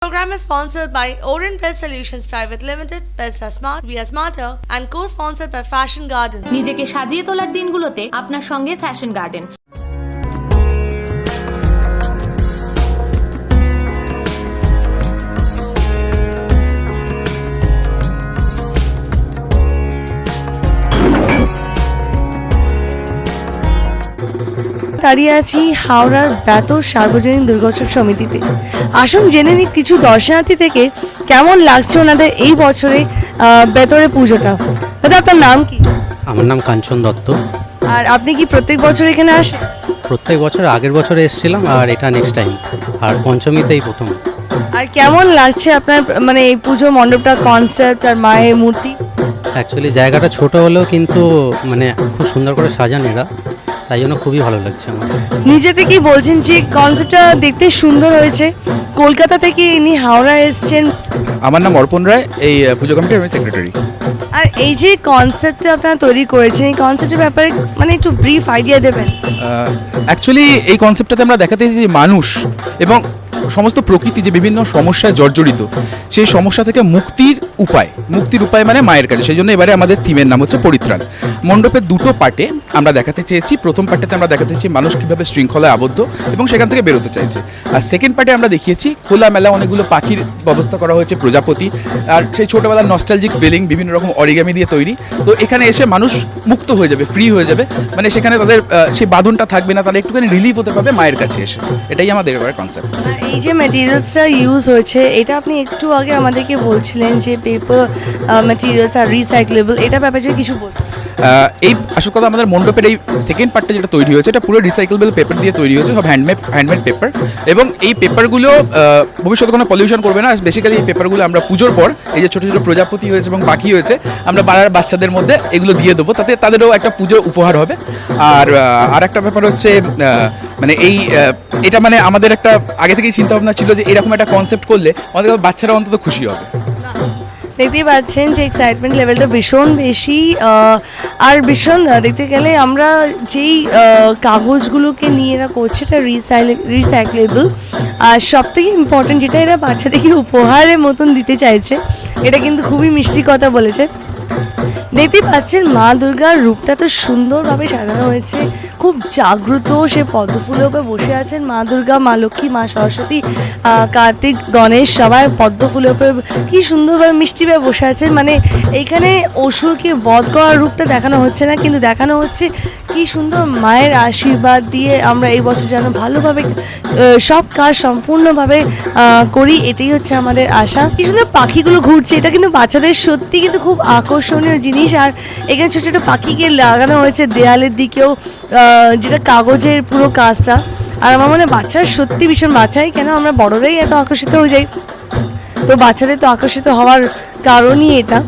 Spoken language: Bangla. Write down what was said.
Program is sponsored by Orient Best Solutions Private Limited, Best are Smart, We are Smarter, and co-sponsored by Fashion Garden. নিজেকে সাজিয়ে তোলার দিনগুলোতে আপনার সঙ্গে ফ্যাশন গার্ডেন। দাঁড়িয়ে আছি হাওড়ার বেতর সার্বজনীন দুর্গোৎসব সমিতিতে। আসুন জেনে নিই কিছু দর্শনার্থী থেকে কেমন লাগছে ওনাদের এই বছরে বেতরে পুজোটা। দাদা, আপনার নাম কি? আমার নাম কাঞ্চন দত্ত। আর আপনি কি প্রত্যেক বছর এখানে আসেন? প্রত্যেক বছর, আগের বছরে এসেছিলাম আর এটা নেক্সট টাইম, আর পঞ্চমীতেই প্রথম। আর কেমন লাগছে আপনার মানে এই পুজো মণ্ডপটা, কনসেপ্ট আর মায়ের মূর্তি? অ্যাকচুয়ালি জায়গাটা ছোট হলেও কিন্তু মানে খুব সুন্দর করে সাজান এরা, তাই জন্য খুবই ভালো লাগছে আমার। নিজে থেকেই বলছেন যে কনসেপ্টটা দেখতে সুন্দর হয়েছে। কলকাতা থেকে ইনি হাওড়া এসছেন। আমার নাম অর্পণ রায়, এই পুজো কমিটির আমি সেক্রেটারি। আর এই যে কনসেপ্টটা আপনারা তৈরি করেছেন, এই কনসেপ্টের ব্যাপারে মানে একটু ব্রিফ আইডিয়া দেবেন। অ্যাকচুয়ালি এই কনসেপ্টটাতে আমরা দেখাতে চাইছি যে মানুষ এবং সমস্ত প্রকৃতি যে বিভিন্ন সমস্যায় জর্জরিত, সেই সমস্যা থেকে মুক্তির উপায় মানে মায়ের কাছে। সেই জন্য এবারে আমাদের থিমের নাম হচ্ছে পরিত্রাণ। মণ্ডপের দুটো পার্টে আমরা দেখাতে চেয়েছি। প্রথম পার্টেতে আমরা দেখাতে চেয়েছি মানুষ কীভাবে শৃঙ্খলায় আবদ্ধ এবং সেখান থেকে বেরোতে চাইছে। আর সেকেন্ড পার্টে আমরা দেখিয়েছি খোলামেলা অনেকগুলো পাখির ব্যবস্থা করা হয়েছে, প্রজাপতি, আর সেই ছোটোবেলার নস্টালজিক ফিলিং বিভিন্ন রকম অরিগামি দিয়ে তৈরি। তো এখানে এসে মানুষ মুক্ত হয়ে যাবে, ফ্রি হয়ে যাবে, মানে সেখানে তাদের সেই বাঁধনটা থাকবে না, তারা একটুখানি রিলিফ হতে পারবে মায়ের কাছে এসে। এটাই আমাদের এবারে কনসেপ্ট। এই যে ম্যাটেরিয়ালসটা ইউজ হয়েছে, এটা আপনি একটু আগে আমাদেরকে বলছিলেন যে পেপার ম্যাটেরিয়ালস আর রিসাইক্লেবল, এটা ব্যাপারে কিছু বলুন। এই আসল কথা, আমাদের মণ্ডপের এই সেকেন্ড পার্টটা যেটা তৈরি হয়েছে, এটা পুরো রিসাইকেলেবল পেপার দিয়ে তৈরি হয়েছে, সব হ্যান্ডমেড পেপার। এবং এই পেপারগুলো ভবিষ্যতে কোনো পলিউশন করবে না। বেসিক্যালি এই পেপারগুলো আমরা পুজোর পর এই যে ছোটো ছোটো প্রজাপতি হয়েছে এবং পাখি হয়েছে, আমরা পাড়ার বাচ্চাদের মধ্যে এগুলো দিয়ে দেবো, তাতে তাদেরও একটা পুজোর উপহার হবে। আর একটা ব্যাপার হচ্ছে মানে এটা মানে আমাদের একটা আগে থেকেই চিন্তাভাবনা ছিল যে এরকম একটা কনসেপ্ট করলে আমাদের বাচ্চারা অন্তত খুশি হবে। দেখতেই পাচ্ছেন যে এক্সাইটমেন্ট লেভেলটা ভীষণ বেশি। আর ভীষণ দেখতে গেলে আমরা যেই কাগজগুলোকে নিয়ে এরা করছে এটা রিসাইক্লেবল। আর সবথেকে ইম্পর্টেন্ট যেটা, এরা বাচ্চাদেরকে উপহারের মতন দিতে চাইছে, এটা কিন্তু খুবই মিষ্টি কথা বলেছে। দেখতেই পাচ্ছেন মা দুর্গার রূপটা তো সুন্দরভাবে সাজানো হয়েছে, খুব জাগ্রত। সে পদ্মফুলের উপরে বসে আছেন মা দুর্গা, মা লক্ষ্মী, মা সরস্বতী, কার্তিক, গণেশ, সবাই পদ্মফুলের উপরে কি সুন্দরভাবে মিষ্টিভাবে বসে আছেন। মানে এইখানে অসুরকে বধ করার রূপটা দেখানো হচ্ছে না, কিন্তু দেখানো হচ্ছে কি সুন্দর মায়ের আশীর্বাদ দিয়ে আমরা এই বছর যেন ভালোভাবে সব কাজ সম্পূর্ণভাবে করি, এটাই হচ্ছে আমাদের আশা। কি সুন্দর পাখিগুলো ঘুরছে, এটা কিন্তু বাচ্চাদের সত্যি কিন্তু খুব আকর্ষণীয় জিনিস। আর এখানে ছোটো ছোটো পাখিকে লাগানো হয়েছে দেয়ালের দিকেও, যেটা কাগজের পুরো কাজটা। আর আমার মনে হয় বাচ্চারা সত্যি ভীষণ, বাচ্চাই কেন আমরা বড়রাই এত আকর্ষিত হয়ে যাই, তো বাচ্চাদের তো আকর্ষিত হওয়ার কারণই এটা।